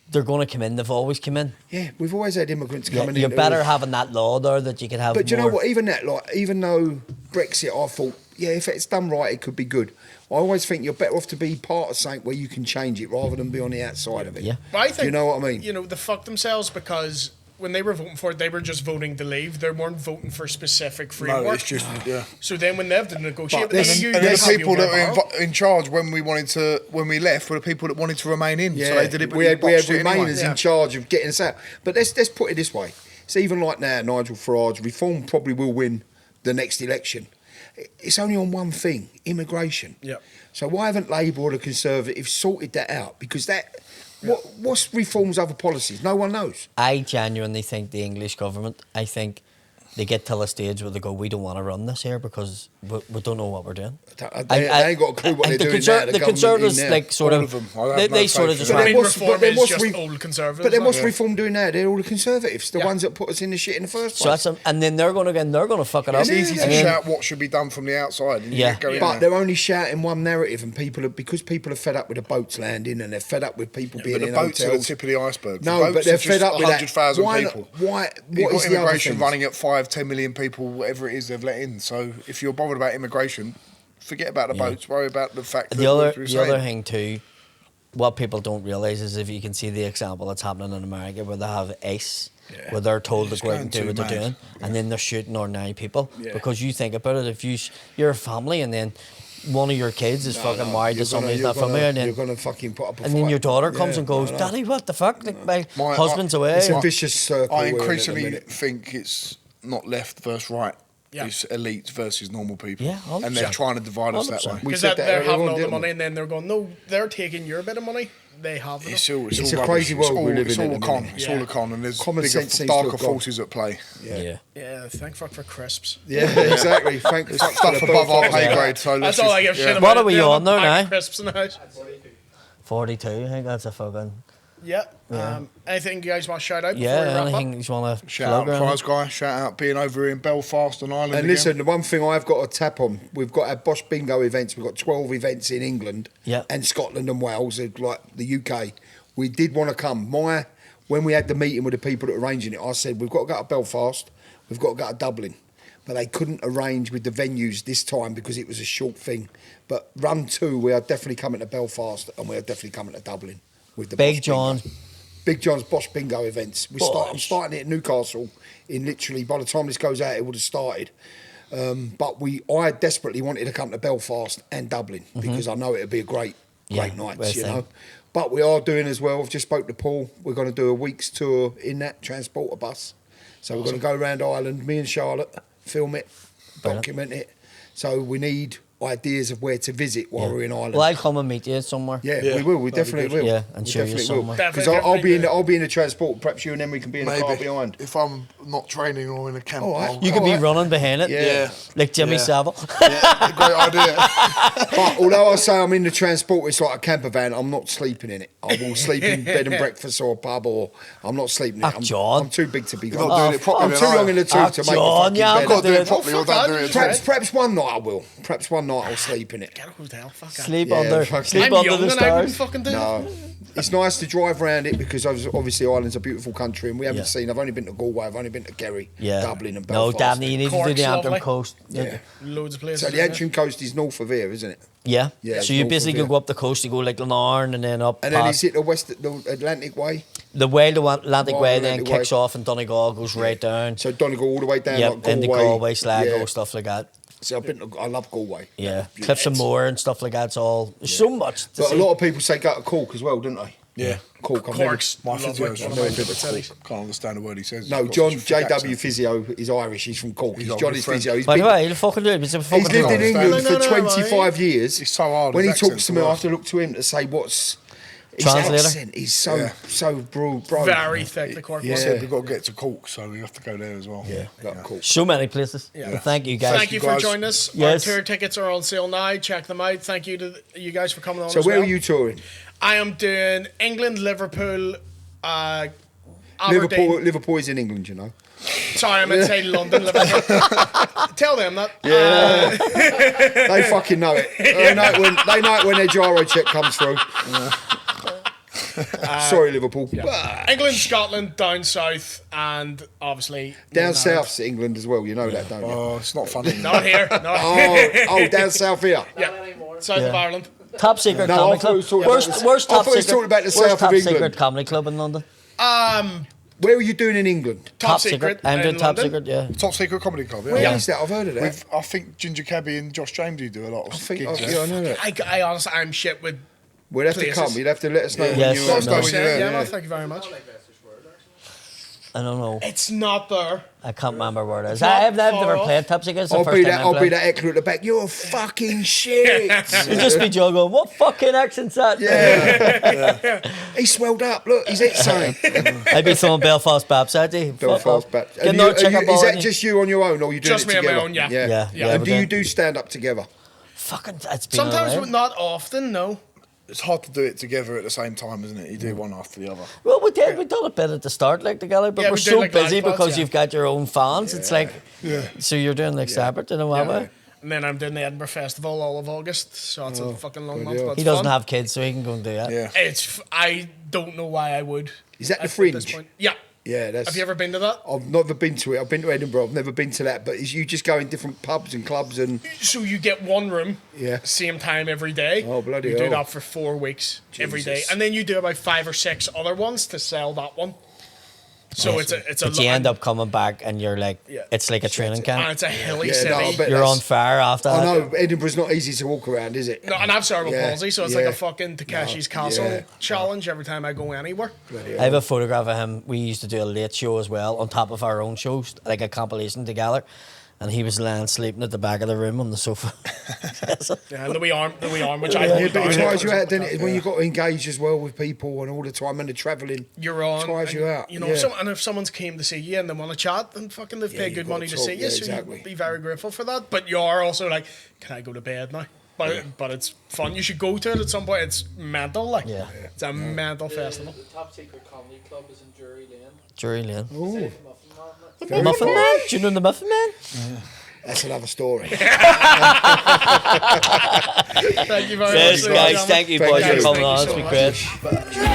they're going to come in. They've always come in. Yeah, we've always had immigrants Yeah, coming in. you're better having that law there that you could have. But do you know more- what? Even that, like, even though Brexit, I thought if it's done right, it could be good. I always think you're better off to be part of something where you can change it rather than be on the outside of it. Yeah. But I think, Do you know what I mean? You know, they fucked themselves because when they were voting for it, they were just voting to leave. They weren't voting for specific framework. No, it's just So then when they have to negotiate, But with there's- the EU, And you the have people your that power. were in charge when we left were the people that wanted to remain in. Yeah, So they did it. we had botched it anyway. Remainers in charge of getting us out. But let's put it this way: it's even like now, Nigel Farage, Reform probably will win the next election. It's only on one thing: immigration. Yep. So why haven't Labour or the Conservatives sorted that out? Because what's Reform's other policies? No one knows. I genuinely think the English government, I think they get to a stage where they go, we don't want to run this here because we don't know what we're doing. They ain't got a clue what they're doing now. The Conservatives, like, sort All of, of them. I have they no sort of faith just in I them. went, mean, what's- Reform but then is what's just re- old Conservatives. But then what's like, Reform doing now? They're all the Conservatives, the ones that put us in the shit in the first so place. that's, and then they're going to fuck it up. It's easy And to then- shout what should be done from the outside. And you Yeah. get going But there. they're only shouting one narrative, and because people are fed up with the boats landing, and they're fed up with people being But the in boats are the hotels. tip of the iceberg. No, The but boats they're are fed just up with that. 100,000 Why? people. Why? You've What got is the other immigration things? running at 5-10 million people, whatever it is they've let in. So if you're bothered about immigration, forget about the boats. Worry about the fact that The other, we're the other saying. thing too, what people don't realise is if you can see the example that's happening in America where they have ICE, where they're told to It's go out going and do too what they're mad. doing, and then they're shooting ordinary people. Yeah. Because you think about it, if you're a family and then one of your kids is fucking married to You're somebody who's gonna- not from here, and you're then going to fucking put up a and then fight. your daughter comes Yeah, and goes, I know. "Daddy, what the fuck? Like, my My- husband's away." It's a vicious circle. I we're in at the increasingly minute. think it's not left versus right. Yeah. It's elites versus normal people. Yeah, and they're 100%. trying to divide us that 100%. way. We Because said that they're earlier having on, all the didn't we? money, and then they're going, no, they're taking your bit of money. They have it. It's all It's rubbish. a crazy world it's we all, live it's in all at a the con. minute. It's Yeah. all a con, and there's Common bigger, sense seems to darker have gone. forces at play. Yeah. Yeah, thank fuck for crisps. Yeah, exactly. Thank It's fuck for stuff the above our Belfast. pay grade. So That's let's all I just- give shit about. What are we They have on a there pack of now? Crisps in the house. 42. I think that's a fucking Yeah. Anything you guys want to shout out? before we yeah. wrap Anything up? you want to Shout out Prize Guy. Shout out being over here in Belfast and Ireland. And again. listen, the one thing I've got to tap on, we've got our Bosh Bingo events. We've got 12 events in England Yeah. and Scotland and Wales, like the UK. We did want to come. When we had the meeting with the people that were arranging it, I said, we've got to go to Belfast, we've got to go to Dublin. But they couldn't arrange with the venues this time because it was a short thing. But run 2, we are definitely coming to Belfast and we are definitely coming to Dublin with the Big Bosh Bingo. John. Big John's Bosh Bingo events. I'm Bosh. starting it at Newcastle in literally, by the time this goes out, it would have started. But I desperately wanted to come to Belfast and Dublin because I know it would be a great Yeah, nights, best you thing. know. But we are doing as well. I've just spoke to Paul. We're going to do a week's tour in that transporter bus. So we're going to go around Ireland, me and Charlotte, film it, Brilliant. document it. So we need ideas of where to visit while we're in Ireland. Well, I'll come and meet you somewhere. Yeah, we will. We definitely will. Yeah, and we show you definitely will. somewhere. Because Definitely, I'll be in the transport. Perhaps you and Emery can be in the car Maybe behind. if I'm not training or in a camp. All right. I'll- You could be Alright. running behind it. Yeah. Like Jimmy Yeah. Savile. Yeah, great idea. But although I say I'm in the transport, it's like a camper van. I'm not sleeping in it. I will sleep in bed and breakfast or a pub, or I'm not sleeping in it. Ah, John. I'm too big to be You're not gone. doing it properly, I'm too then, long are in the you? tooth to make John, a yeah, fucking I'm bed. Got to do it Oh, properly or fuck don't do that. it at all. Perhaps one night I will. Perhaps one night I'll sleep in it. Get a hotel. Fuck that. Sleep Yeah, under, fuck sleep I'm under young the and I wouldn't stars. fucking do No. It's nice to drive around it because obviously Ireland's a beautiful country and we haven't Yeah. seen. I've only been to Galway, I've only been to Kerry, Yeah. Dublin, and No, Belfast. Danny, you need to do Cork's the Antrim lovely. coast. Yeah. Loads of places. So the in Antrim coast is north of here, isn't it? Yeah. Yeah, So you north basically of could here. go up the coast, you go like Glenarn and then up And then past is it the Atlantic way? the way the Atlantic Oh, Way then Atlantic kicks Way. off and Donegal goes right down. So Donegal all the way down Yep, like Galway. into Galway, Sligo, Yeah. stuff like that. So I love Galway. Yeah. It's- Cliffs and Moor and stuff like that. It's all there's so much to But see. a lot of people say go to Cork as well, don't they? Yeah. Cork. I've Cork's My lovely. physio's One from of my never been favourite to Cork. cities. Can't understand a word he says. No, He's got John such a thick JW accent. Physio is Irish. He's from Cork. He's got a Johnny's good friend. physio. By the way, he'll fucking do it. He's a fucking He's lived in hero. England No, for no, 25 years. It's so hard, When he his talks accent's to the me, I worst. have to look to him to say what's his Translator? accent. He's so Yeah. bro. Very thick, the Cork Yeah. one. He said we've got to get to Cork, so we have to go there as well. Got Cork. So many places. Yeah. But thank you guys. Thank you for guys. joining us. Yes. Our tour tickets are on sale now. Check them out. Thank you to you guys for coming on. So as where well. are you touring? I am doing England, Liverpool, Aberdeen. Liverpool is in England, you know. Sorry, I meant to say London, Liverpool. Tell them that. They fucking know it. They know it when their gyro check comes through. Sorry, Liverpool. England, Scotland, down south, and obviously Down Northern south's England as well. You know that, don't you? Oh, it's not funny. Ireland. Not here. Not Oh, down south here. Not anymore. south of Ireland. Top secret No, I comedy thought he club. was talking about this- Where's I top thought he was secret? talking about the where's south of top England. secret comedy club in London? Where are you doing in England? Top secret. I'm doing in top London. secret. Yeah. Top Secret Comedy Club. Yeah. Where is that? I've heard of that. With, I think Ginger Cabby and Josh Jamesy do a lot of I think, gigs. yeah, I know that. I honestly, I'm shit with. We'll have to places. come. You'll have to let us know Yes, when you no. Let us know when you're there. Yeah, Yeah. no, thank you very much. I don't know. It's not there. I can't remember where it is. not I've never far off. played top secret. It's the I'll first be time that. I'm I'll be playing. that heckler at the back. You're fucking shit. You just be Joe going, what fucking accent's that? Yeah. He swelled up. Look, he's ex-saying. I'd be throwing Belfast Baps at you. Belfast Baps. Get no chicken ball Is in that you. just you on your own, or you doing Just it me on my together? own, yeah. Yeah. Yeah, And we do you do. do stand up together? Fucking, it's been Sometimes, alright. but not often. No. It's hard to do it together at the same time, isn't it? You do one after the other. Well, we did. We done a bit at the start, like together, but Yeah, we're we did, so like, busy live pods, because yeah. you've got your own fans. It's like, so you're doing like separate in a way. And then I'm doing the Edinburgh Festival all of August, so it's a fucking long month. hell. But He it's doesn't fun. have kids, so he can go and do that. Yeah. I don't know why I would. Is that the at this Fringe? point. Yeah. Yeah, that's. Have you ever been to that? I've never been to it. I've been to Edinburgh. I've never been to that. But is you just go in different pubs and clubs and So you get one room, Yeah. same time every day. Oh, bloody You do hell. that for 4 weeks every day, Jesus. and then you do about 5 or 6 other ones to sell that one. So it's a But you end up coming back and you're like, Yeah. it's like a training and camp. it's a hilly Yeah, no, I city. bet You're that's- on fire after I that. know Edinburgh's not easy to walk around, is it? No, and I have cerebral Yeah, palsy, so it's like yeah. a fucking Takeshi's No, Castle yeah. challenge every time I go anywhere. I have a photograph of him. We used to do a late show as well on top of our own shows, like a compilation together. And he was lying sleeping at the back of the room on the sofa. Yeah, and the wee arm, which I Yeah, hold but it down. tires you out, doesn't it? When you've got to engage as well with people and all the time and the travelling. You're on. Tires and, you out. You know, yeah. and if someone's came to see you and they want to chat, then fucking they've paid you've good got money to to talk, see you, yeah, so exactly. you'd be very grateful for that. But you are also like, can I go to bed now? But it's fun. You should go to it at some point. It's mental, like Yeah. it's a mental festival. The top secret comedy club is in Drury Lane. Drury Lane. Safe Muffin Man. The Muffin Man? Do you know the Muffin Man? That's another story. Thank you very Yes, much, guys. Thank you, boys, Thank for you. coming on. It's Thank been you so great. much.